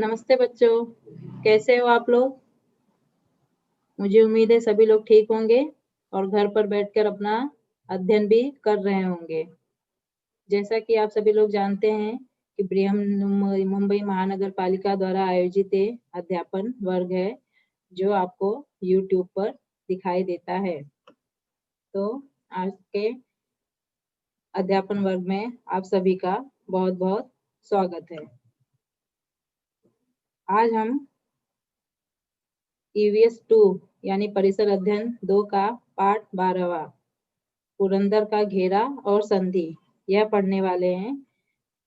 नमस्ते बच्चों, कैसे हो आप लोग? मुझे उम्मीद है सभी लोग ठीक होंगे और घर पर बैठकर अपना अध्ययन भी कर रहे होंगे। जैसा कि आप सभी लोग जानते हैं कि मुंबई महानगर पालिका द्वारा आयोजित अध्यापन वर्ग है जो आपको YouTube पर दिखाई देता है। तो आज के अध्यापन वर्ग में आप सभी का बहुत-बहुत स्वागत है। आज हम EVS 2 यानी परिसर अध्ययन 2 का पाठ 12वां पुरंदर का घेरा और संधि यह पढ़ने वाले हैं।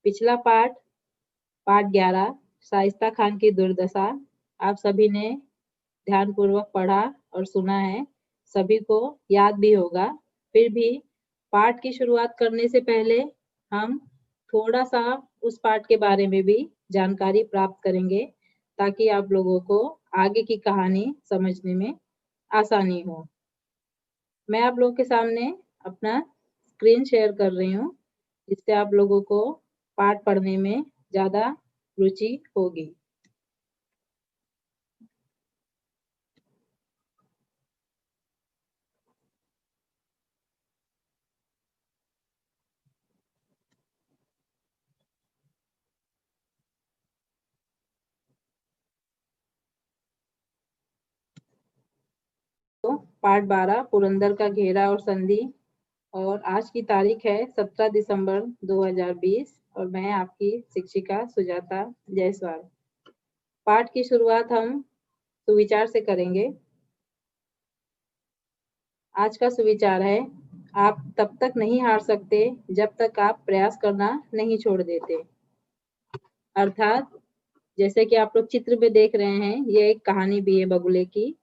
पिछला पाठ 11 शाइस्ता खान की दुर्दशा आप सभी ने ध्यानपूर्वक पढ़ा और सुना है, सभी को याद भी होगा। फिर भी पाठ की शुरुआत करने से पहले हम थोड़ा सा उस पाठ के बारे में भी जानकारी प्राप्त करेंगे ताकि आप लोगों को आगे की कहानी समझने में आसानी हो। मैं आप लोगों के सामने अपना स्क्रीन शेयर कर रही हूँ जिससे आप लोगों को पाठ पढ़ने में ज़्यादा रुचि होगी। तो पाठ 12 पुरंदर का घेरा और संधि और आज की तारीख है 17 दिसंबर 2020 और मैं आपकी शिक्षिका सुजाता जायसवाल। पाठ की शुरुआत हम सुविचार से करेंगे। आज का सुविचार है, आप तब तक नहीं हार सकते जब तक आप प्रयास करना नहीं छोड़ देते। अर्थात जैसे कि आप लोग चित्र में देख रहे हैं, ये एक कहानी भी है बगुले की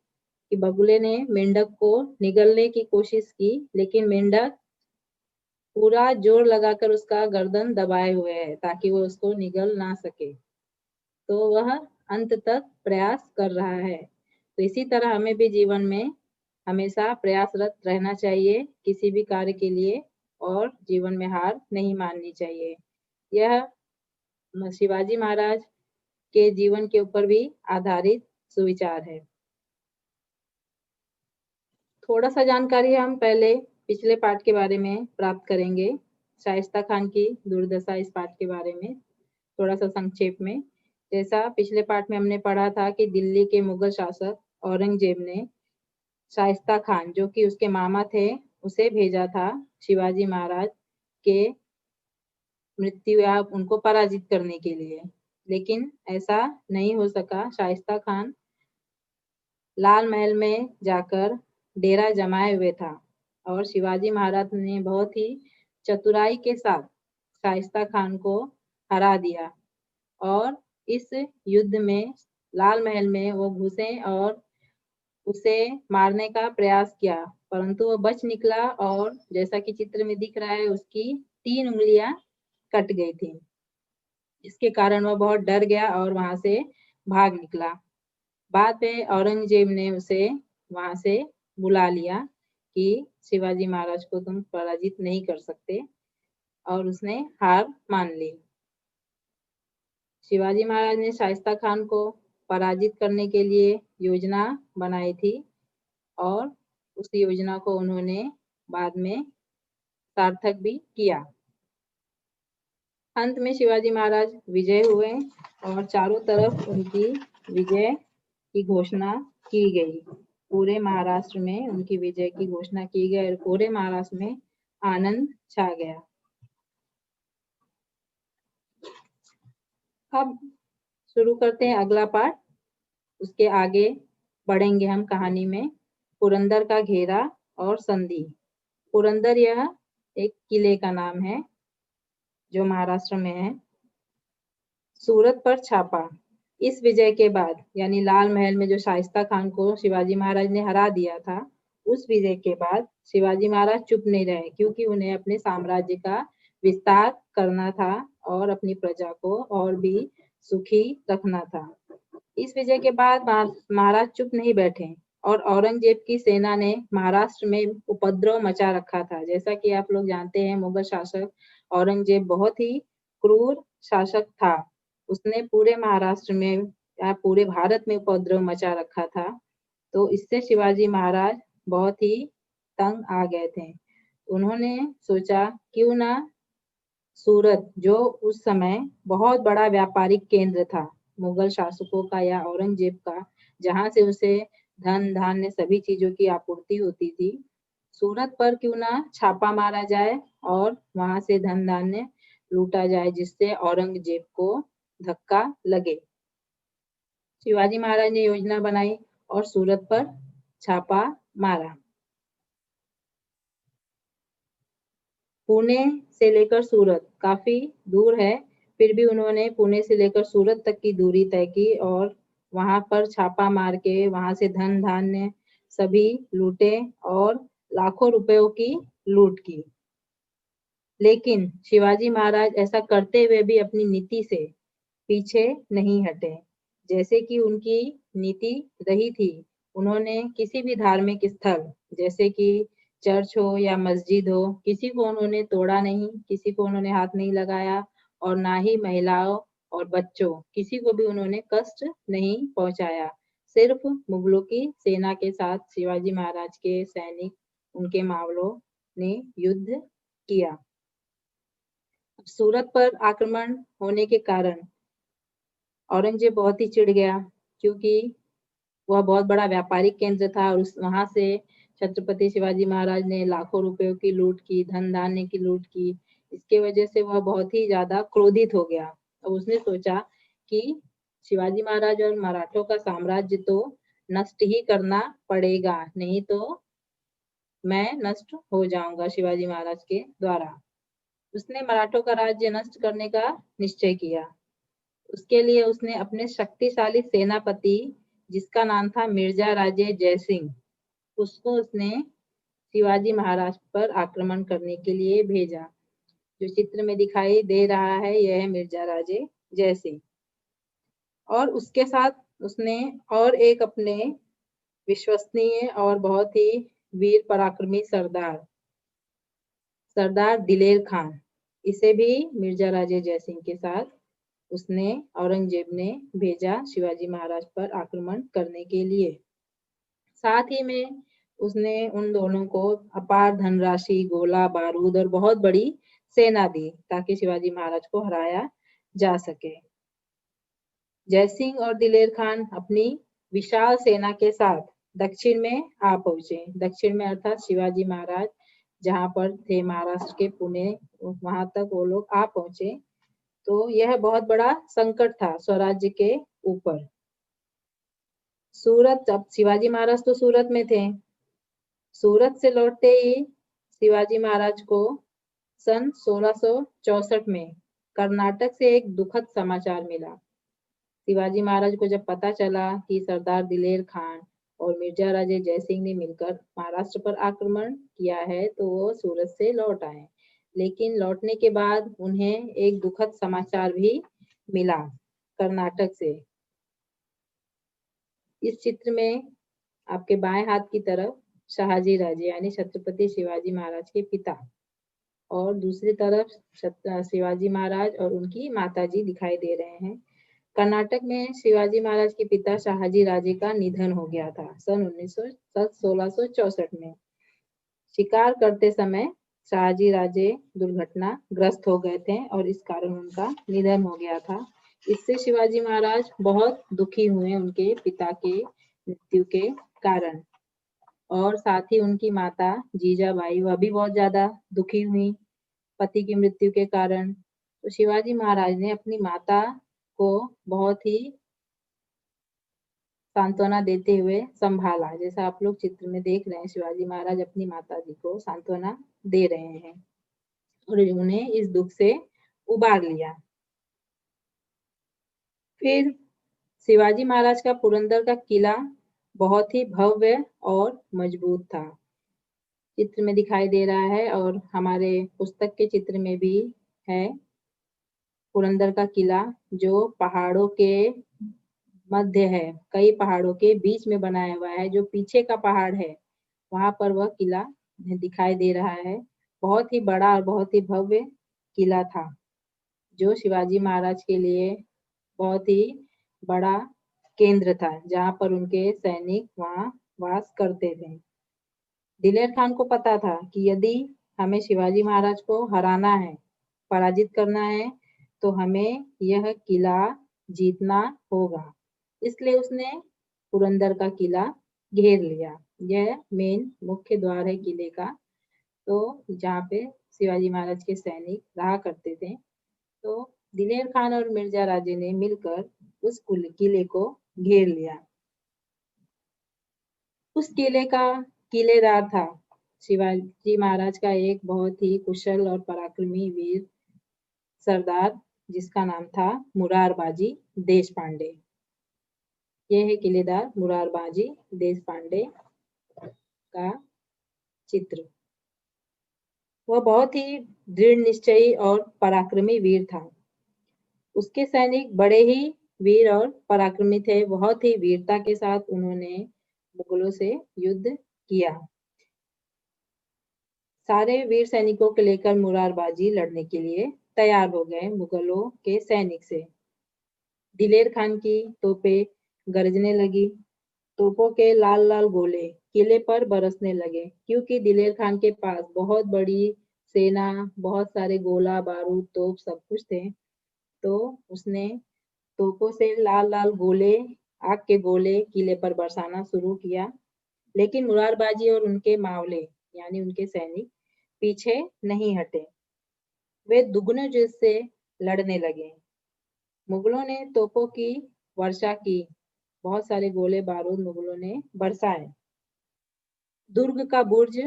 कि बगुले ने मेंढक को निगलने की कोशिश की, लेकिन मेंढक पूरा जोर लगाकर उसका गर्दन दबाए हुए है ताकि वो उसको निगल ना सके, तो वह अंत तक प्रयास कर रहा है। तो इसी तरह हमें भी जीवन में हमेशा प्रयासरत रहना चाहिए किसी भी कार्य के लिए और जीवन में हार नहीं माननी चाहिए। यह शिवाजी महाराज के जीवन के ऊपर भी आधारित सुविचार है। थोड़ा सा जानकारी हम पहले पिछले पाठ के बारे में प्राप्त करेंगे। शाइस्ता खान की दुर्दशा इस पाठ के बारे में थोड़ा सा संक्षेप में। जैसा पिछले पाठ में हमने पढ़ा था कि दिल्ली के मुगल शासक औरंगजेब ने शाइस्ता खान जो कि उसके मामा थे उसे भेजा था शिवाजी महाराज के मृत्यु या उनको पराजित करने के लिए, लेकिन ऐसा नहीं हो सका। शाइस्ता खान लाल महल में जाकर डेरा जमाए हुए था और शिवाजी महाराज ने बहुत ही चतुराई के साथ शाइस्ता खान को हरा दिया और इस युद्ध में लाल महल में वो घुसे और उसे मारने का प्रयास किया, परंतु वो बच निकला और जैसा कि चित्र में दिख रहा है उसकी 3 उंगलियां कट गई थी। इसके कारण वह बहुत डर गया और वहां से भाग निकला। बाद में औरंगजेब ने उसे वहां से बुला लिया कि शिवाजी महाराज को तुम पराजित नहीं कर सकते और उसने हार मान ली। शिवाजी महाराज ने शाइस्ता खान को पराजित करने के लिए योजना बनाई थी और उस योजना को उन्होंने बाद में सार्थक भी किया। अंत में शिवाजी महाराज विजय हुए और चारों तरफ उनकी विजय की घोषणा की गई। पूरे महाराष्ट्र में उनकी विजय की घोषणा की गई और पूरे महाराष्ट्र में आनंद छा गया। अब शुरू करते हैं अगला पाठ। उसके आगे बढ़ेंगे हम कहानी में। पुरंदर का घेरा और संधि। पुरंदर यह एक किले का नाम है जो महाराष्ट्र में है। सूरत पर छापा। इस विजय के बाद यानी लाल महल में जो शाइस्ता खान को शिवाजी महाराज ने हरा दिया था, उस विजय के बाद शिवाजी महाराज चुप नहीं रहे क्योंकि उन्हें अपने साम्राज्य का विस्तार करना था और अपनी प्रजा को और भी सुखी रखना था। इस विजय के बाद महाराज चुप नहीं बैठे और औरंगजेब की सेना ने महाराष्ट्र में उपद्रव मचा रखा था। जैसा कि आप लोग जानते हैं, मुगल शासक औरंगजेब बहुत ही क्रूर शासक था उसने पूरे महाराष्ट्र में या पूरे भारत में उपद्रव मचा रखा था। तो इससे शिवाजी महाराज बहुत ही तंग आ गए थे। उन्होंने सोचा क्यों ना सूरत, जो उस समय बहुत बड़ा व्यापारिक केंद्र था मुगल शासकों का या औरंगजेब का, जहां से उसे धन धान्य सभी चीजों की आपूर्ति होती थी, सूरत पर क्यों ना छापा मारा जाए और वहां से धन धान्य लूटा जाए, जिससे औरंगजेब को धक्का लगे। शिवाजी महाराज ने योजना बनाई और सूरत पर छापा मारा। पुणे से लेकर सूरत काफी दूर है, फिर भी उन्होंने पुणे से लेकर सूरत तक की दूरी तय की और वहां पर छापा मार के वहां से धन धान्य सभी लूटे और लाखों रुपयों की लूट की। लेकिन शिवाजी महाराज ऐसा करते हुए भी अपनी नीति से पीछे नहीं हटे। जैसे कि उनकी नीति रही थी, उन्होंने किसी भी धार्मिक स्थल जैसे कि चर्च हो या मस्जिद हो, किसी को उन्होंने तोड़ा नहीं, किसी को उन्होंने हाथ नहीं लगाया और ना ही महिलाओं और बच्चों किसी को भी उन्होंने कष्ट नहीं पहुंचाया। सिर्फ मुगलों की सेना के साथ शिवाजी महाराज के सैनिक, उनके मावलों ने युद्ध किया। सूरत पर आक्रमण होने के कारण औरंगजेब बहुत ही चिढ़ गया, क्योंकि वह बहुत बड़ा व्यापारिक केंद्र था और वहां से छत्रपति शिवाजी महाराज ने लाखों रुपयों की लूट की, धन धान्य की लूट की। इसके वजह से वह बहुत ही ज्यादा क्रोधित हो गया। अब उसने सोचा कि शिवाजी महाराज और मराठों का साम्राज्य तो नष्ट ही करना पड़ेगा, नहीं तो मैं नष्ट हो जाऊंगा शिवाजी महाराज के द्वारा। उसने मराठों का राज्य नष्ट करने का निश्चय किया। उसके लिए उसने अपने शक्तिशाली सेनापति, जिसका नाम था मिर्जा राजे जयसिंह, उसको उसने शिवाजी महाराज पर आक्रमण करने के लिए भेजा। जो चित्र में दिखाई दे रहा है यह है मिर्जा राजे जयसिंह। और उसके साथ उसने और एक अपने विश्वसनीय और बहुत ही वीर पराक्रमी सरदार दिलेर खान, इसे भी मिर्जा राजे जयसिंह के साथ उसने औरंगजेब ने भेजा शिवाजी महाराज पर आक्रमण करने के लिए। साथ ही में उसने उन दोनों को अपार धनराशि, गोला बारूद और बहुत बड़ी सेना दी ताकि शिवाजी महाराज को हराया जा सके। जयसिंह और दिलेर खान अपनी विशाल सेना के साथ दक्षिण में आ पहुंचे। दक्षिण में अर्थात शिवाजी महाराज जहां पर थे महाराष्ट्र के पुणे, वहां तक वो लोग आ पहुंचे। तो यह बहुत बड़ा संकट था स्वराज्य के ऊपर। सूरत, अब शिवाजी महाराज तो सूरत में थे। सूरत से लौटते ही शिवाजी महाराज को सन 1664 में कर्नाटक से एक दुखद समाचार मिला। शिवाजी महाराज को जब पता चला कि सरदार दिलेर खान और मिर्जा राजे जयसिंह ने मिलकर महाराष्ट्र पर आक्रमण किया है, तो वो सूरत से लौट आए। लेकिन लौटने के बाद उन्हें एक दुखद समाचार भी मिला कर्नाटक से। इस चित्र में आपके बाएं हाथ की तरफ शहाजी राजे यानी छत्रपति शिवाजी महाराज के पिता और दूसरी तरफ शिवाजी महाराज और उनकी माताजी दिखाई दे रहे हैं। कर्नाटक में शिवाजी महाराज के पिता शहाजी राजे का निधन हो गया था सन 1664 में। शिकार करते समय शहाजी राजे दुर्घटनाग्रस्त हो गए थे और इस कारण उनका निधन हो गया था। इससे शिवाजी महाराज बहुत दुखी हुए उनके पिता के मृत्यु के कारण, और साथ ही उनकी माता जीजाबाई वह भी बहुत ज्यादा दुखी हुई पति की मृत्यु के कारण। तो शिवाजी महाराज ने अपनी माता को बहुत ही सांत्वना देते हुए संभाला। जैसा आप लोग चित्र में देख रहे हैं, शिवाजी महाराज अपनी माता जी को सांत्वना दे रहे हैं और उन्हें इस दुख से उबार लिया। फिर शिवाजी महाराज का पुरंदर का किला बहुत ही भव्य और मजबूत था, चित्र में दिखाई दे रहा है और हमारे पुस्तक के चित्र में भी है। पुरंदर का किला जो पहाड़ों के मध्य है, कई पहाड़ों के बीच में बनाया हुआ है। जो पीछे का पहाड़ है वहां पर वह किला दिखाई दे रहा है। बहुत ही बड़ा और बहुत ही भव्य किला था जो शिवाजी महाराज के लिए बहुत ही बड़ा केंद्र था जहाँ पर उनके सैनिक वहाँ वास करते थे। दिलेर खान को पता था कि यदि हमें शिवाजी महाराज को हराना है, पराजित करना है, तो हमें यह किला जीतना होगा। इसलिए उसने पुरंदर का किला घेर लिया। यह मेन मुख्य द्वार है किले का, तो जहाँ पे शिवाजी महाराज के सैनिक रहा करते थे। तो दिलेर खान और मिर्जा राजे ने मिलकर उस किले को घेर लिया। उस किले का किलेदार था शिवाजी महाराज का एक बहुत ही कुशल और पराक्रमी वीर सरदार, जिसका नाम था मुरारबाजी देशपांडे। यह है किलेदार मुरारबाजी देशपांडे का चित्र। वह बहुत ही दृढ़ निश्चयी और पराक्रमी वीर था। उसके सैनिक बड़े ही वीर और पराक्रमी थे। बहुत ही वीरता के साथ उन्होंने मुगलों से युद्ध किया। सारे वीर सैनिकों को लेकर मुरारबाजी लड़ने के लिए तैयार हो गए मुगलों के सैनिक से। दिलेर खान की तोपें गरजने लगी। तोपों के लाल लाल गोले किले पर बरसने लगे, क्योंकि दिलेर खान के पास बहुत बड़ी सेना, बहुत सारे गोला बारूद तोप सब कुछ थे। तो उसने तोपों से लाल लाल गोले, आग के गोले किले पर बरसाना शुरू किया। लेकिन मुरारबाजी और उनके मावले यानी उनके सैनिक पीछे नहीं हटे। वे दुगने जुर्म से लड़ने लगे। मुगलों ने तोपों की वर्षा की, बहुत सारे गोले बारूद मुगलों ने बरसाए। दुर्ग का बुर्ज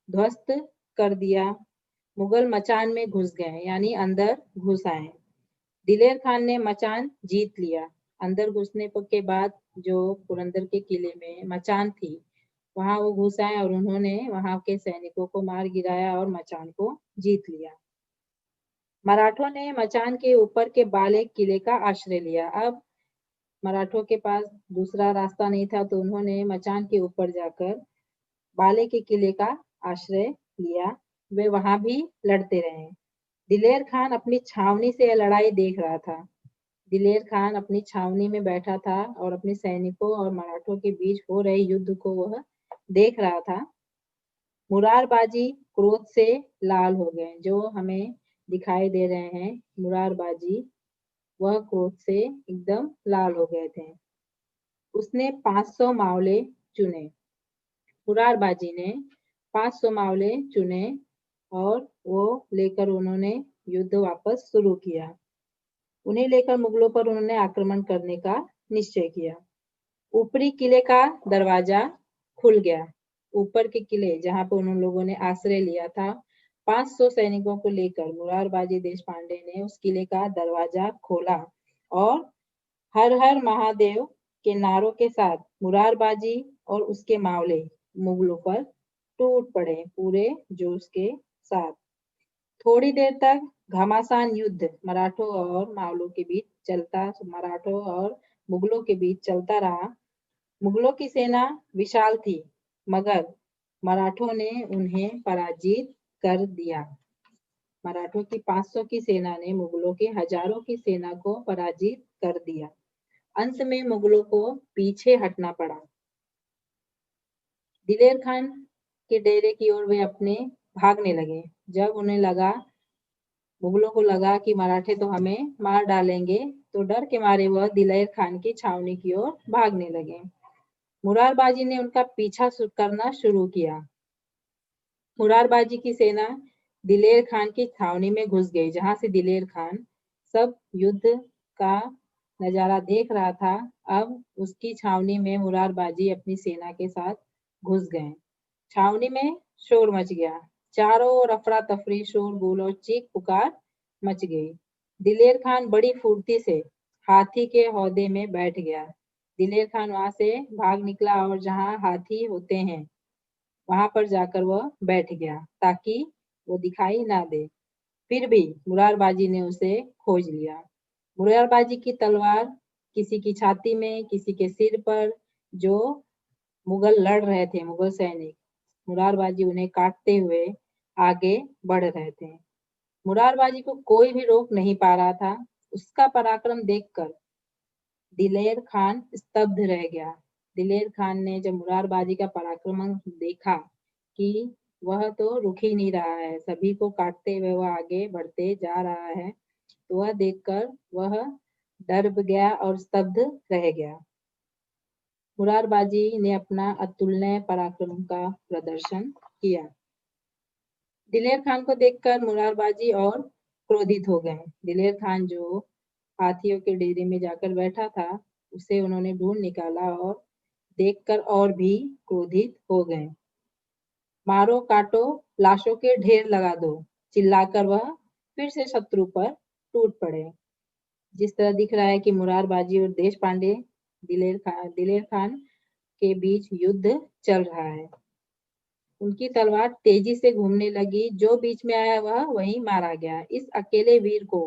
ध्वस्त कर दिया। मुगल मचान में घुस गए यानी अंदर घुस आए। दिलेर खान ने मचान जीत लिया। अंदर घुसने के बाद जो पुरंदर के किले में मचान थी, वहां वो घुस आए और उन्होंने वहां के सैनिकों को मार गिराया और मचान को जीत लिया। मराठों ने मचान के ऊपर के बाले किले का आश्रय लिया। अब मराठों के पास दूसरा रास्ता नहीं था, तो उन्होंने मचान के ऊपर जाकर बाले के किले का आश्रय लिया। वे वहां भी लड़ते रहे। दिलेर खान अपनी छावनी से यह लड़ाई देख रहा था। दिलेर खान अपनी छावनी में बैठा था और अपने सैनिकों और मराठों के बीच हो रहे युद्ध को वह देख रहा था। मुरारबाजी क्रोध से लाल हो गए। जो हमें दिखाई दे रहे हैं मुरारबाजी, वह क्रोध से एकदम लाल हो गए थे। उसने 500 मावले चुने। मुरारबाजी ने 500 मावले चुने और वो लेकर उन्होंने युद्ध वापस शुरू किया। उन्हें लेकर मुगलों पर उन्होंने आक्रमण करने का निश्चय किया। ऊपरी किले का दरवाजा खुल गया। ऊपर के किले जहां पर उन लोगों ने आश्रय लिया था, 500 सैनिकों को लेकर मुरारबाजी देशपांडे ने उस किले का दरवाजा खोला और हर हर महादेव के नारों के साथ मुरारबाजी और उसके मावले मुगलों पर टूट पड़े पूरे जोश के साथ। थोड़ी देर तक घमासान युद्ध मराठों और मुगलों के बीच चलता रहा। मुगलों की सेना विशाल थी, मगर मराठों ने उन्हें पराजित कर दिया। मराठों की 500 की सेना ने मुगलों के हजारों की सेना को पराजित कर दिया। अंत में मुगलों को पीछे हटना पड़ा। दिलेर खान के डेरे की ओर वे अपने भागने लगे। जब उन्हें लगा, मुगलों को लगा कि मराठे तो हमें मार डालेंगे, तो डर के मारे वह दिलेर खान की छावनी की ओर भागने लगे। मुरारबाजी ने उनका पीछा करना शुरू किया। मुरारबाजी की सेना दिलेर खान की छावनी में घुस गई, जहां से दिलेर खान सब युद्ध का नजारा देख रहा था। अब उसकी छावनी में मुरारबाजी अपनी सेना के साथ घुस गए। छावनी में शोर मच गया। चारों ओर अफरा तफरी, शोरगुल और चीख पुकार मच गई। दिलेर खान बड़ी फुर्ती से हाथी के हौदे में बैठ गया। दिलेर खान वहां से भाग निकला और जहां हाथी होते हैं वहां पर जाकर वह बैठ गया, ताकि वो दिखाई ना दे। फिर भी मुरारबाजी ने उसे खोज लिया। मुरारबाजी की तलवार किसी की छाती में, किसी के सिर पर। जो मुगल लड़ रहे थे, मुगल सैनिक, मुरारबाजी उन्हें काटते हुए आगे बढ़ रहे थे। मुरारबाजी को कोई भी रोक नहीं पा रहा था। उसका पराक्रम देखकर दिलेर खान स्तब्ध रह गया। दिलेर खान ने जब मुरारबाजी का पराक्रम देखा कि वह तो रुक ही नहीं रहा है, सभी को काटते हुए वह आगे बढ़ते जा रहा है, तो वह देखकर वह डर गया और स्तब्ध रह गया। मुरारबाजी ने अपना अतुलनीय पराक्रम का प्रदर्शन किया। दिलेर खान को देखकर मुरारबाजी और क्रोधित हो गए। दिलेर खान जो हाथियों के डेरे में जाकर बैठा था, उसे उन्होंने ढूंढ निकाला और देखकर और भी क्रोधित हो गए। मारो काटो, लाशों के ढेर लगा दो, चिल्लाकर वह फिर से शत्रु पर टूट पड़े। जिस तरह दिख रहा है कि मुरारबाजी और देश पांडे दिलेर खान के बीच युद्ध चल रहा है। उनकी तलवार तेजी से घूमने लगी, जो बीच में आया वह वहीं मारा गया। इस अकेले वीर को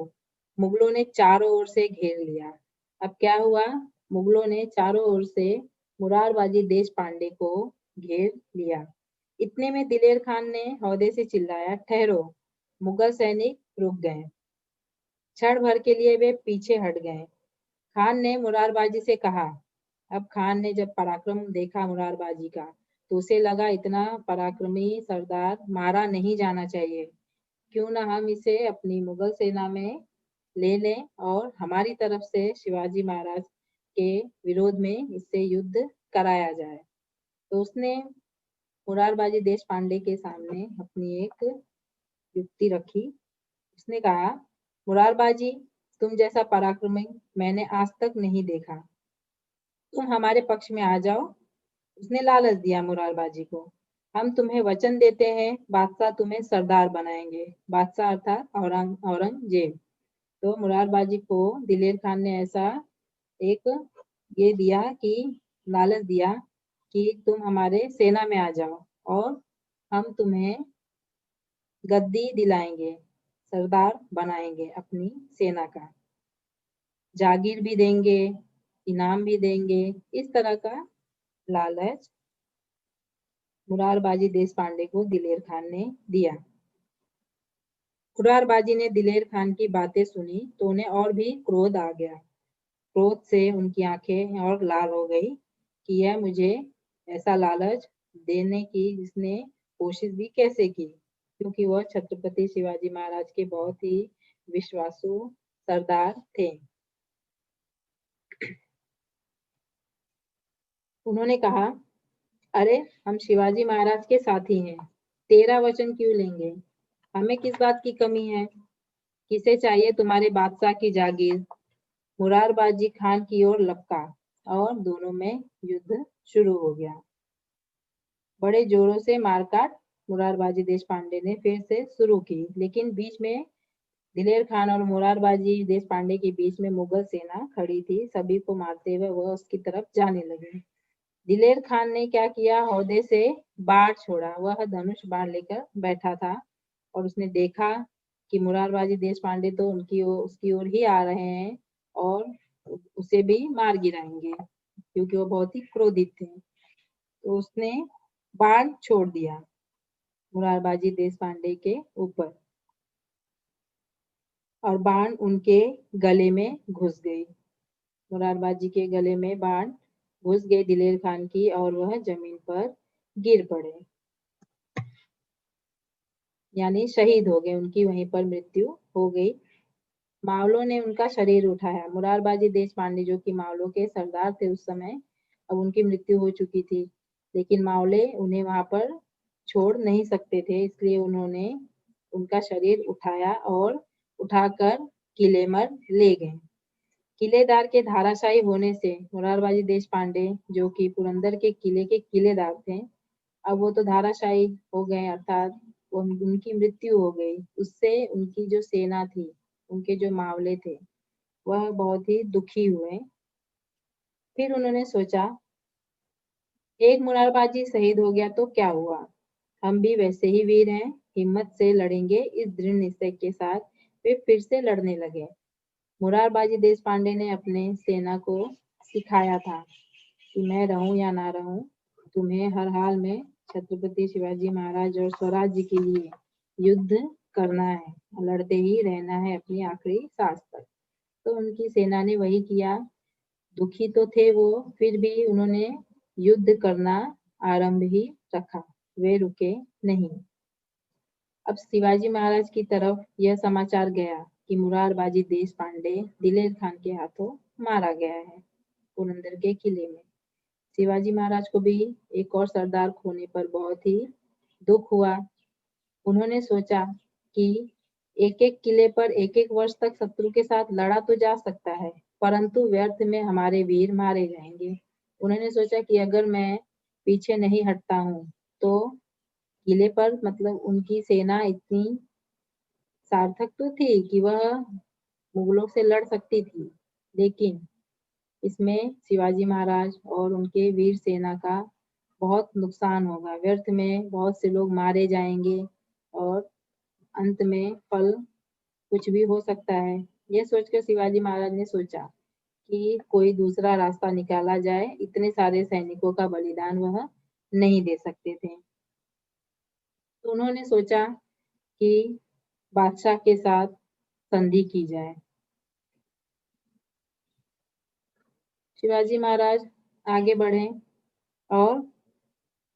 मुगलों ने चारों ओर से घेर लिया। अब क्या हुआ? मुगलों ने चारों ओर से मुरारबाजी देश पांडे को घेर लिया। इतने में दिलेर खान ने हौदे से चिल्लाया, ठहरो! मुगल सैनिक रुक गए। क्षण भर के लिए वे पीछे हट गए। खान ने मुरारबाजी से कहा। अब खान ने जब पराक्रम देखा मुरारबाजी का, तो उसे लगा इतना पराक्रमी सरदार मारा नहीं जाना चाहिए। क्यों ना हम इसे अपनी मुगल सेना में ले लें और हमारी तरफ से शिवाजी महाराज के विरोध में इससे युद्ध कराया जाए। तो उसने मुरारबाजी देश पांडे के सामने अपनी एक युक्ति रखी। उसने कहा, मुरारबाजी, तुम जैसा पराक्रमी मैंने आज तक नहीं देखा। तुम हमारे पक्ष में आ जाओ। उसने लालच दिया मुरारबाजी को। हम तुम्हें वचन देते हैं, बादशाह तुम्हें सरदार बनाएंगे। बादशाह अर्थात औरंगजेब। तो मुरारबाजी को दिलेर खान ने ऐसा एक ये दिया कि लालच दिया कि तुम हमारे सेना में आ जाओ और हम तुम्हें गद्दी दिलाएंगे, सरदार बनाएंगे अपनी सेना का, जागीर भी देंगे, इनाम भी देंगे। इस तरह का लालच मुरारबाजी देश पांडे को दिलेर खान ने दिया। मुरारबाजी ने दिलेर खान की बातें सुनी तो उन्हें और भी क्रोध आ गया। क्रोध से उनकी आंखें और लाल हो गई कि यह मुझे ऐसा लालच देने की इसने कोशिश भी कैसे की, क्योंकि वह छत्रपति शिवाजी महाराज के बहुत ही विश्वासु सरदार थे। उन्होंने कहा, अरे हम शिवाजी महाराज के साथी हैं, तेरा वचन क्यों लेंगे? हमें किस बात की कमी है? किसे चाहिए तुम्हारे बादशाह की जागीर? मुरारबाजी खान की ओर लपका और दोनों में युद्ध शुरू हो गया। बड़े जोरों से मारकाट मुरारबाजी देश पांडे ने फिर से शुरू की, लेकिन बीच में दिलेर खान और मुरारबाजी देश पांडे के बीच में मुगल सेना खड़ी थी। सभी को मारते हुए वह उसकी तरफ जाने लगे। दिलेर खान ने क्या किया? हौदे से बाण छोड़ा। वह धनुष बाण लेकर बैठा था और उसने देखा कि मुरारबाजी देश पांडे तो उसकी ओर ही आ रहे हैं और उसे भी मार गिराएंगे, क्योंकि वो बहुत ही क्रोधित थे। तो उसने बाण छोड़ दिया मुरारबाजी देश पांडे के ऊपर और बाण उनके गले में घुस गई। मुरारबाजी के गले में बाण घुस गए दिलेर खान की और वह जमीन पर गिर पड़े, यानी शहीद हो गए। उनकी वहीं पर मृत्यु हो गई। मावलों ने उनका शरीर उठाया। मुरारबाजी देश पांडे जो कि मावलों के सरदार थे उस समय, अब उनकी मृत्यु हो चुकी थी, लेकिन मावले उन्हें वहां पर छोड़ नहीं सकते थे, इसलिए उन्होंने उनका शरीर उठाया और उठाकर किले में ले गए। किलेदार के धाराशायी होने से मुरारबाजी देश पांडे जो कि पुरंदर के किले के किलेदार थे, अब वो तो धाराशायी हो गए, अर्थात उनकी मृत्यु हो गई। उससे उनकी जो सेना थी, उनके जो मावले थे, वह बहुत ही दुखी हुए। फिर उन्होंने सोचा, एक मुरारबाजी शहीद हो गया तो क्या हुआ, हम भी वैसे ही वीर हैं, हिम्मत से लड़ेंगे। इस दृढ़ निश्चय के साथ वे फिर से लड़ने लगे। मुरारबाजी देश पांडे ने अपने सेना को सिखाया था कि मैं रहूं या ना रहूं, तुम्हें हर हाल में छत्रपति शिवाजी महाराज और स्वराज्य के लिए युद्ध करना है, लड़ते ही रहना है अपनी आखिरी सांस तक। तो उनकी सेना ने वही किया। दुखी तो थे वो, फिर भी उन्होंने युद्ध करना आरंभ ही रखा, वे रुके नहीं। अब शिवाजी महाराज की तरफ यह समाचार गया कि मुरारबाजी देश पांडे दिलेर खान के हाथों मारा गया है पुरंदर के किले में। शिवाजी महाराज को भी एक और सरदार खोने पर बहुत ही दुख हुआ। उन्होंने सोचा कि एक एक किले पर एक एक वर्ष तक शत्रु के साथ लड़ा तो जा सकता है, परंतु व्यर्थ में हमारे वीर मारे जाएंगे। उन्होंने सोचा कि अगर मैं पीछे नहीं हटता हूँ तो किले पर मतलब उनकी सेना इतनी सार्थक तो थी कि वह मुगलों से लड़ सकती थी, लेकिन इसमें शिवाजी महाराज और उनके वीर सेना का बहुत नुकसान होगा, व्यर्थ में बहुत से लोग मारे जाएंगे और अंत में फल कुछ भी हो सकता है। यह सोचकर शिवाजी महाराज ने सोचा कि कोई दूसरा रास्ता निकाला जाए, इतने सारे सैनिकों का बलिदान वह नहीं दे सकते थे। तो उन्होंने सोचा कि बादशाह के साथ संधि की जाए। शिवाजी महाराज आगे बढ़े और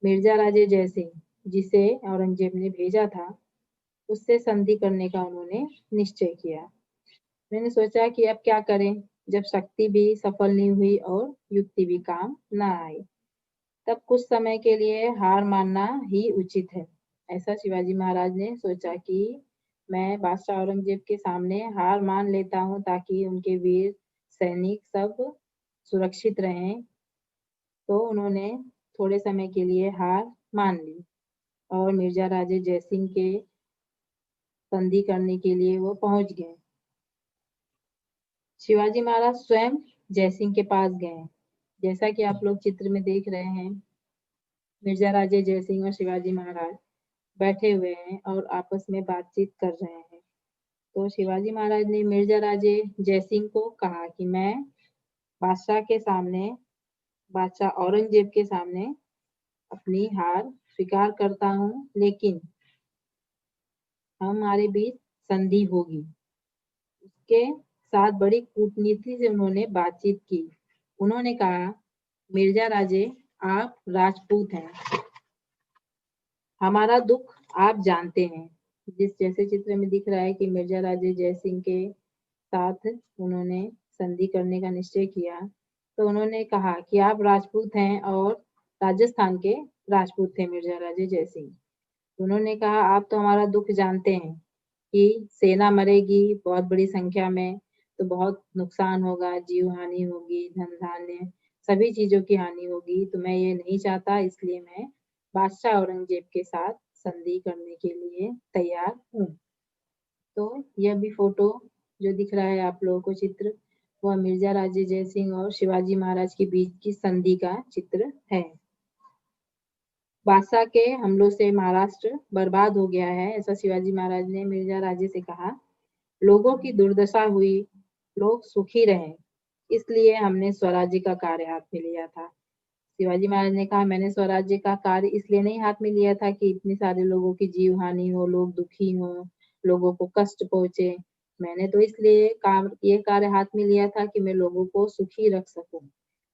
मिर्जा राजे जयसिंह, जिसे औरंगजेब ने भेजा था, उससे संधि करने का उन्होंने निश्चय किया। मैंने सोचा कि अब क्या करें, जब शक्ति भी सफल नहीं हुई और युक्ति भी काम ना आई, तब कुछ समय के लिए हार मानना ही उचित है। ऐसा शिवाजी महाराज ने सोचा कि मैं बादशाह औरंगजेब के सामने हार मान लेता हूँ ताकि उनके वीर सैनिक सब सुरक्षित रहें। तो उन्होंने थोड़े समय के लिए हार मान ली और मिर्जा राजे जयसिंह के संधि करने के लिए वो पहुंच गए। शिवाजी महाराज स्वयं जयसिंह के पास गए। जैसा कि आप लोग चित्र में देख रहे हैं, मिर्जा राजे जयसिंह और शिवाजी महाराज बैठे हुए हैं और आपस में बातचीत कर रहे हैं। तो शिवाजी महाराज ने मिर्जा राजे जयसिंह को कहा कि मैं बादशाह के सामने, बादशाह औरंगजेब के सामने अपनी हार स्वीकार करता हूँ, लेकिन हमारे बीच संधि होगी। उसके साथ बड़ी कूटनीति से उन्होंने बातचीत की। उन्होंने कहा, मिर्जा राजे, आप राजपूत हैं, हमारा दुख आप जानते हैं। जैसे चित्र में दिख रहा है कि मिर्जा राजे जयसिंह के साथ उन्होंने संधि करने का निश्चय किया। तो उन्होंने कहा कि आप राजपूत हैं और राजस्थान के राजपूत थे मिर्जा राजे जयसिंह। उन्होंने कहा, आप तो हमारा दुख जानते हैं कि सेना मरेगी बहुत बड़ी संख्या में, तो बहुत नुकसान होगा, जीव हानि होगी, धन धान्य सभी चीजों की हानि होगी। तो मैं ये नहीं चाहता, इसलिए मैं बादशाह औरंगजेब के साथ संधि करने के लिए तैयार हूँ। तो यह भी फोटो जो दिख रहा है आप लोगों को चित्र, वह मिर्जा राजे जयसिंह और शिवाजी महाराज के बीच की संधि का चित्र है। बादशाह के हमलों से महाराष्ट्र बर्बाद हो गया है, ऐसा शिवाजी महाराज ने मिर्जा राजे से कहा। लोगों की दुर्दशा हुई, लोग सुखी रहे, इसलिए हमने स्वराज्य का कार्य हाथ में लिया था। शिवाजी महाराज ने कहा, मैंने स्वराज्य का कार्य इसलिए नहीं हाथ में लिया था कि इतने सारे लोगों की जीव हानि हो, लोग दुखी हो, लोगों को कष्ट पहुंचे। मैंने तो इसलिए ये कार्य हाथ में लिया था कि मैं लोगों को सुखी रख सकूं।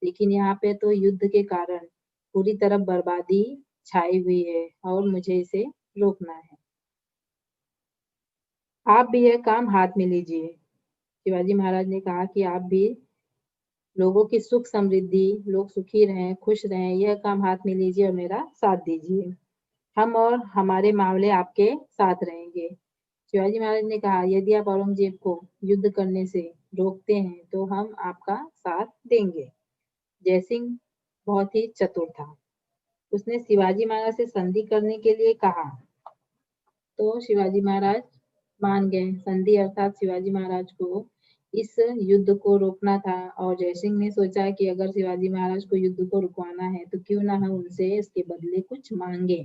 लेकिन यहाँ पे तो युद्ध के कारण पूरी तरह बर्बादी छाई हुई है और मुझे इसे रोकना है। आप भी यह काम हाथ में लीजिए। शिवाजी महाराज ने कहा कि आप भी लोगों की सुख समृद्धि, लोग सुखी रहें, खुश रहें, यह काम हाथ में लीजिए और मेरा साथ दीजिए। हम और हमारे मामले आपके साथ रहेंगे। शिवाजी महाराज ने कहा, यदि आप औरंगजेब को युद्ध करने से रोकते हैं तो हम आपका साथ देंगे। जयसिंह बहुत ही चतुर था, उसने शिवाजी महाराज से संधि करने के लिए कहा, तो शिवाजी महाराज मान गए। संधि अर्थात शिवाजी महाराज को इस युद्ध को रोकना था और जयसिंह ने सोचा कि अगर शिवाजी महाराज को युद्ध को रुकवाना है तो क्यों ना हम उनसे इसके बदले कुछ मांगे।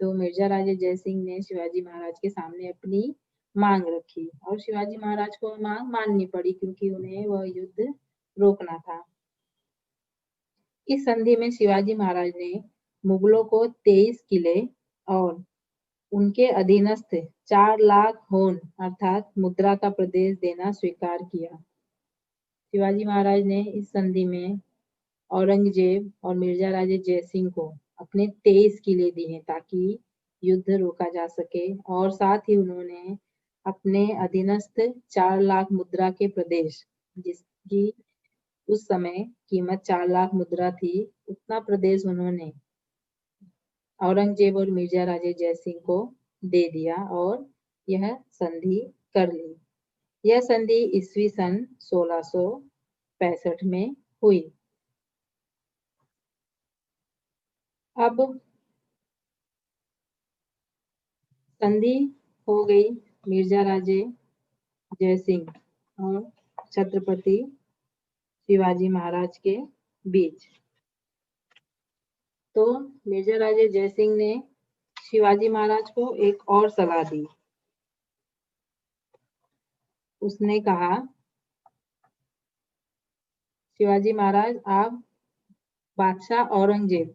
तो मिर्जा राजे जयसिंह ने शिवाजी महाराज के सामने अपनी मांग रखी और शिवाजी महाराज को मांग माननी पड़ी क्योंकि उन्हें वह युद्ध रोकना था। इस संधि में शिवाजी महाराज ने मुगलों को 23 किले और उनके अधीनस्थ 4 लाख होन अर्थात मुद्रा का प्रदेश देना स्वीकार किया। शिवाजी महाराज ने इस संधि में औरंगजेब और मिर्जा राजे जयसिंह को अपने 23 किले दिए ताकि युद्ध रोका जा सके, और साथ ही उन्होंने अपने अधीनस्थ 4 लाख मुद्रा के प्रदेश, जिसकी उस समय कीमत 4 लाख मुद्रा थी, उतना प्रदेश उन्होंने औरंगजेब और मिर्जा राजे जयसिंह को दे दिया और यह संधि कर ली। यह संधि ईस्वी सन 1665 में हुई। अब संधि हो गई मिर्जा राजे जयसिंह और छत्रपति शिवाजी महाराज के बीच। तो मिर्जा राजे जयसिंह ने शिवाजी महाराज को एक और सलाह दी। उसने कहा, शिवाजी महाराज, आप बादशाह औरंगजेब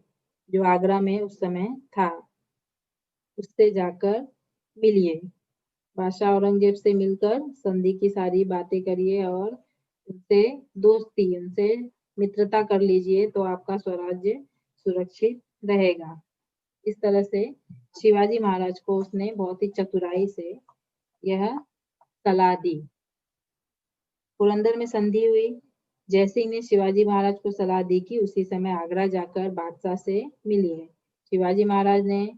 जो आगरा में उस समय था, उससे जाकर मिलिए। बादशाह औरंगजेब से मिलकर संधि की सारी बातें करिए और उनसे दोस्ती, उनसे मित्रता कर लीजिए, तो आपका स्वराज्य सुरक्षित रहेगा। इस तरह से शिवाजी महाराज को उसने बहुत ही चतुराई से यह सलाह दी। पुरंदर में संधि हुई। जयसिंह ने शिवाजी महाराज को सलाह दी कि उसी समय आगरा जाकर बादशाह से मिलिए। शिवाजी महाराज ने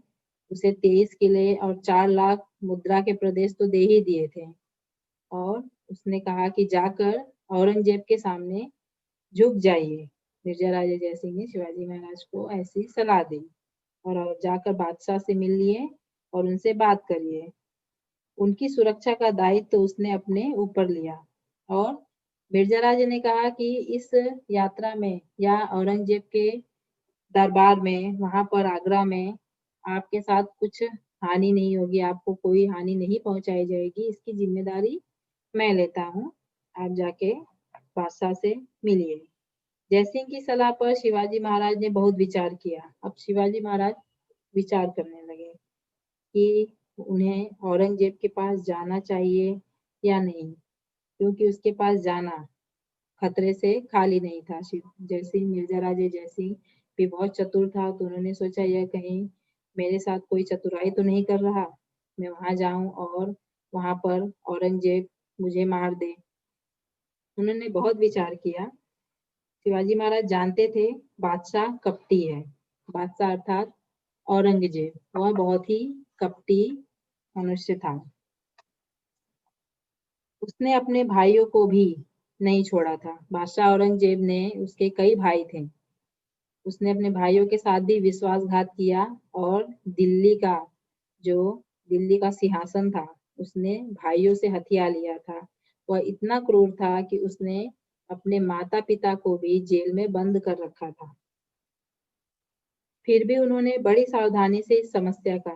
उसे 23 किले और 4 लाख मुद्रा के प्रदेश तो दे ही दिए थे, और उसने कहा कि जाकर औरंगजेब के सामने झुक जाइए। मिर्जा राजे जयसिंह ने शिवाजी महाराज को ऐसी सलाह दी और जाकर बादशाह से मिल लिए और उनसे बात करिए। उनकी सुरक्षा का दायित्व तो उसने अपने ऊपर लिया, और मिर्जा राजे ने कहा कि इस यात्रा में या औरंगजेब के दरबार में, वहां पर आगरा में आपके साथ कुछ हानि नहीं होगी, आपको कोई हानि नहीं पहुंचाई जाएगी, इसकी जिम्मेदारी मैं लेता हूँ। आप जाके बादशाह से मिलिए। जयसिंह की सलाह पर शिवाजी महाराज ने बहुत विचार किया। अब शिवाजी महाराज विचार करने लगे कि उन्हें औरंगजेब के पास जाना चाहिए या नहीं, क्योंकि उसके पास जाना खतरे से खाली नहीं था। जयसिंह, मिर्जा राजे जयसिंह भी बहुत चतुर था, तो उन्होंने सोचा यह कहीं मेरे साथ कोई चतुराई तो नहीं कर रहा, मैं वहां जाऊं और वहां पर औरंगजेब मुझे मार दे। उन्होंने बहुत विचार किया। शिवाजी महाराज जानते थे बादशाह कपटी है। बादशाह अर्थात औरंगजेब, वह बहुत ही कपटी मनुष्य था। उसने अपने भाइयों को भी नहीं छोड़ा था। बादशाह औरंगजेब ने, उसके कई भाई थे, उसने अपने भाइयों के साथ भी विश्वासघात किया और दिल्ली का सिंहासन था, उसने भाइयों से हथिया लिया था। वह इतना क्रूर था कि उसने अपने माता पिता को भी जेल में बंद कर रखा था। फिर भी उन्होंने बड़ी सावधानी से इस समस्या का,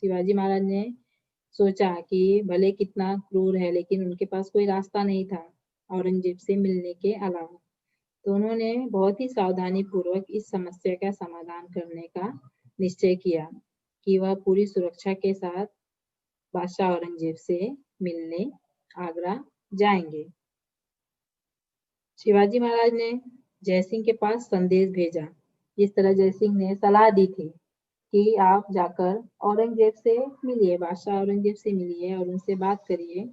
शिवाजी महाराज ने सोचा कि भले कितना क्रूर है, लेकिन उनके पास कोई रास्ता नहीं था औरंगजेब से मिलने के अलावा। तो उन्होंने बहुत ही सावधानी पूर्वक इस समस्या का समाधान करने का निश्चय किया कि वह पूरी सुरक्षा के साथ बादशाह औरंगजेब से मिलने आगरा जाएंगे। शिवाजी महाराज ने जयसिंह के पास संदेश भेजा। जिस तरह जयसिंह ने सलाह दी थी कि आप जाकर औरंगजेब से मिलिए, बादशाह औरंगजेब से मिलिए और उनसे बात करिए,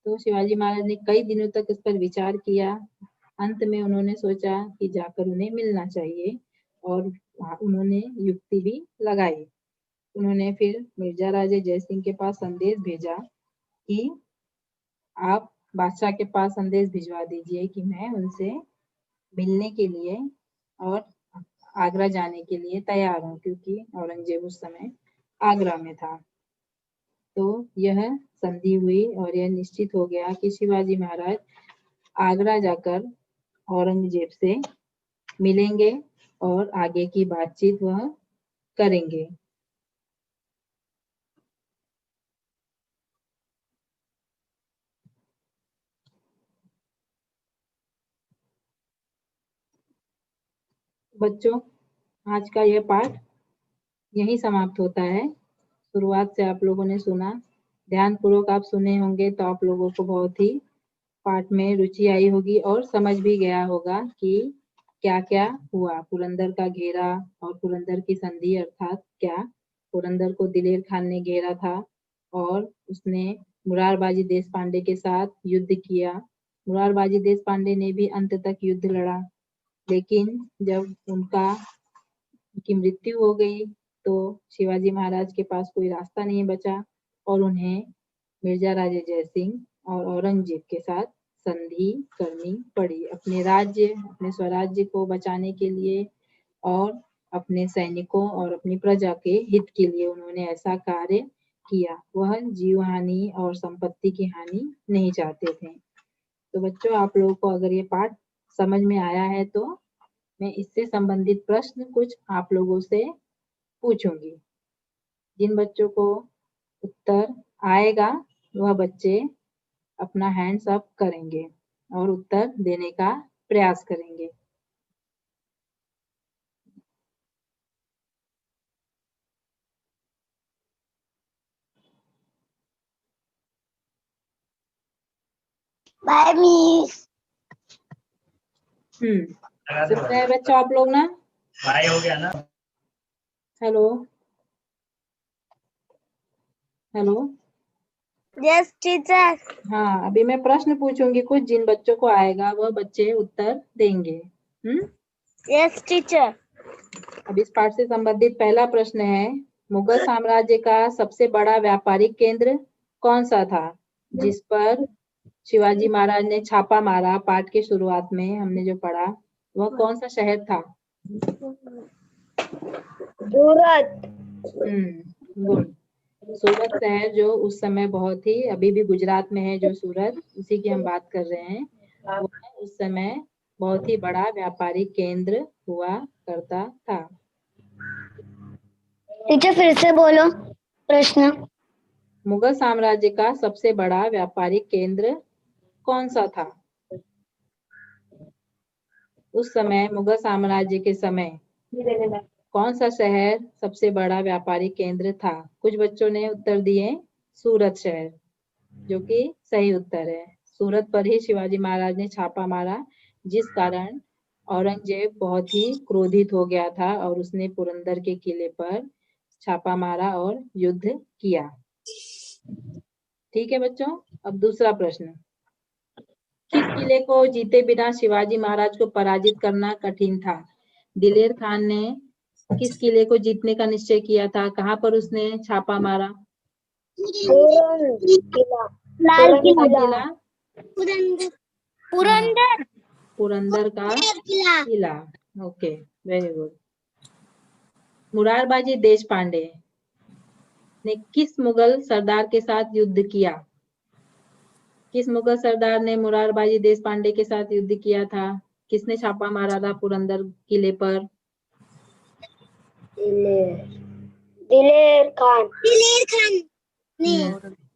तो शिवाजी महाराज ने कई दिनों तक इस पर विचार किया। अंत में उन्होंने सोचा कि जाकर उन्हें मिलना चाहिए, और उन्होंने युक्ति भी लगाई। उन्होंने फिर मिर्जा राजे जयसिंह के पास संदेश भेजा कि आप बादशाह के पास संदेश भिजवा दीजिए कि मैं उनसे मिलने के लिए और आगरा जाने के लिए तैयार हूँ, क्योंकि औरंगजेब उस समय आगरा में था। तो यह संधि हुई और यह निश्चित हो गया कि शिवाजी महाराज आगरा जाकर औरंगजेब से मिलेंगे और आगे की बातचीत वह करेंगे। बच्चों, आज का यह पाठ यहीं समाप्त होता है। शुरुआत से आप लोगों ने सुना, ध्यान पूर्वक आप सुने होंगे तो आप लोगों को बहुत ही पाठ में रुचि आई होगी और समझ भी गया होगा कि क्या क्या हुआ। पुरंदर का घेरा और पुरंदर की संधि अर्थात क्या। पुरंदर को दिलेर खान ने घेरा था और उसने मुरारबाजी देशपांडे के साथ युद्ध किया। मुरारबाजी देशपांडे ने भी अंत तक युद्ध लड़ा, लेकिन जब उनकी मृत्यु हो गई तो शिवाजी महाराज के पास कोई रास्ता नहीं बचा और उन्हें मिर्जा राजे जयसिंह और औरंगजेब के साथ संधि करनी पड़ी। अपने स्वराज्य को बचाने के लिए और अपने सैनिकों और अपनी प्रजा के हित के लिए उन्होंने ऐसा कार्य किया। वह जीव हानि और संपत्ति की हानि नहीं चाहते थे। तो बच्चों, आप लोगों को अगर ये पाठ समझ में आया है तो मैं इससे संबंधित प्रश्न कुछ आप लोगों से पूछूंगी। जिन बच्चों को उत्तर आएगा वह बच्चे अपना हैंड्स अप करेंगे और उत्तर देने का प्रयास करेंगे। Bye miss. सुन रहे हैं बच्चों आप लोग ना? बाय हो गया ना? Hello hello. Yes teacher. हाँ, अभी मैं प्रश्न पूछूंगी कुछ, जिन बच्चों को आएगा वह बच्चे उत्तर देंगे। Yes teacher. अब इस पाठ से संबंधित पहला प्रश्न है, मुगल साम्राज्य का सबसे बड़ा व्यापारिक केंद्र कौन सा था जिस पर शिवाजी महाराज ने छापा मारा? पाठ के शुरुआत में हमने जो पढ़ा वह कौन सा शहर था? सूरत। गुड। सूरत शहर, जो उस समय बहुत ही, अभी भी गुजरात में है जो सूरत, उसी की हम बात कर रहे हैं। वो उस समय बहुत ही बड़ा व्यापारिक केंद्र हुआ करता था। टीचर फिर से बोलो प्रश्न। मुगल साम्राज्य का सबसे बड़ा व्यापारिक केंद्र कौन सा था? उस समय मुगल साम्राज्य के समय कौन सा शहर सबसे बड़ा व्यापारिक केंद्र था? कुछ बच्चों ने उत्तर दिए सूरत शहर, जो कि सही उत्तर है। सूरत पर ही शिवाजी महाराज ने छापा मारा, जिस कारण औरंगजेब बहुत ही क्रोधित हो गया था और उसने पुरंदर के किले पर छापा मारा और युद्ध किया। ठीक है बच्चों, अब दूसरा प्रश्न, किस किले को जीते बिना शिवाजी महाराज को पराजित करना कठिन था? दिलेर खान ने किस किले को जीतने का निश्चय किया था? कहाँ पर उसने छापा मारा? लाल किला। पुरंदर। पुरंदर का किला। Okay, very good. Murarbaji Deshpande ने किस मुगल सरदार के साथ युद्ध किया? किस मुगल सरदार ने मुरारबाजी देशपांडे के साथ युद्ध किया था? किसने छापा मारा था पुरंदर किले पर? दिलेर खान।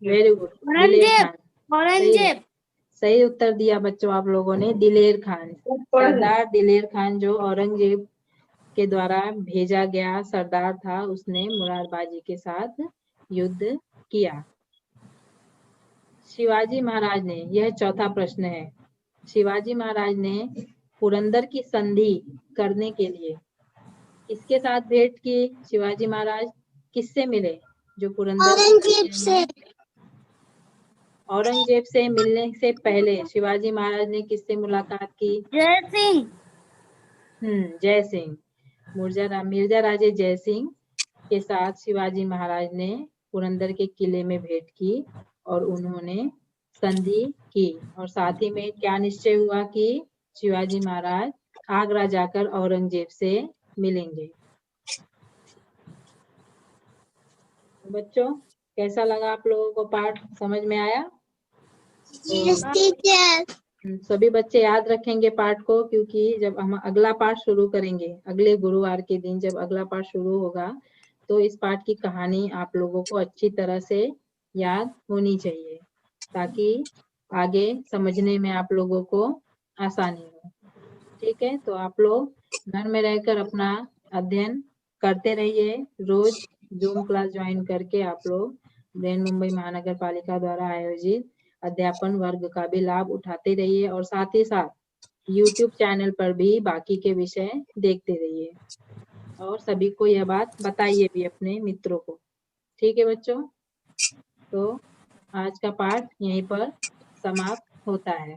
वेरी गुड, दिलेर खान। औरंगजेब। सही उत्तर दिया बच्चों आप लोगों ने, दिलेर खान। सरदार दिलेर खान जो औरंगजेब के द्वारा भेजा गया सरदार था, उसने मुरारबाजी के साथ युद्ध किया। शिवाजी महाराज ने, यह चौथा प्रश्न है, शिवाजी महाराज ने पुरंदर की संधि करने के लिए किसके साथ भेंट की? शिवाजी महाराज किससे मिले जो पुरंदर? औरंगजेब से मिलने से पहले शिवाजी महाराज ने किससे मुलाकात की? जय सिंह। जय सिंह। मिर्जा राजे जय सिंह के साथ शिवाजी महाराज ने पुरंदर के किले में भेंट की और उन्होंने संधि की, और साथ ही में क्या निश्चय हुआ कि शिवाजी महाराज आगरा जाकर औरंगजेब से मिलेंगे। बच्चों, कैसा लगा आप लोगों को पाठ? समझ में आया? सभी बच्चे याद रखेंगे पाठ को, क्योंकि जब हम अगला पाठ शुरू करेंगे, अगले गुरुवार के दिन जब अगला पाठ शुरू होगा, तो इस पाठ की कहानी आप लोगों को अच्छी तरह से याद होनी चाहिए, ताकि आगे समझने में आप लोगों को आसानी हो। ठीक है, तो आप लोग घर में रहकर अपना अध्ययन करते रहिए। रोज जूम क्लास ज्वाइन करके आप लोग ब्रेन मुंबई महानगर पालिका द्वारा आयोजित अध्यापन वर्ग का भी लाभ उठाते रहिए और साथ ही साथ YouTube चैनल पर भी बाकी के विषय देखते रहिए और सभी को यह बात बताइए भी अपने मित्रों को। ठीक है बच्चों, तो आज का पाठ यहीं पर समाप्त होता है।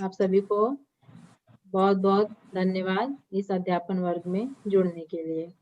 आप सभी को बहुत बहुत धन्यवाद इस अध्यापन वर्ग में जुड़ने के लिए।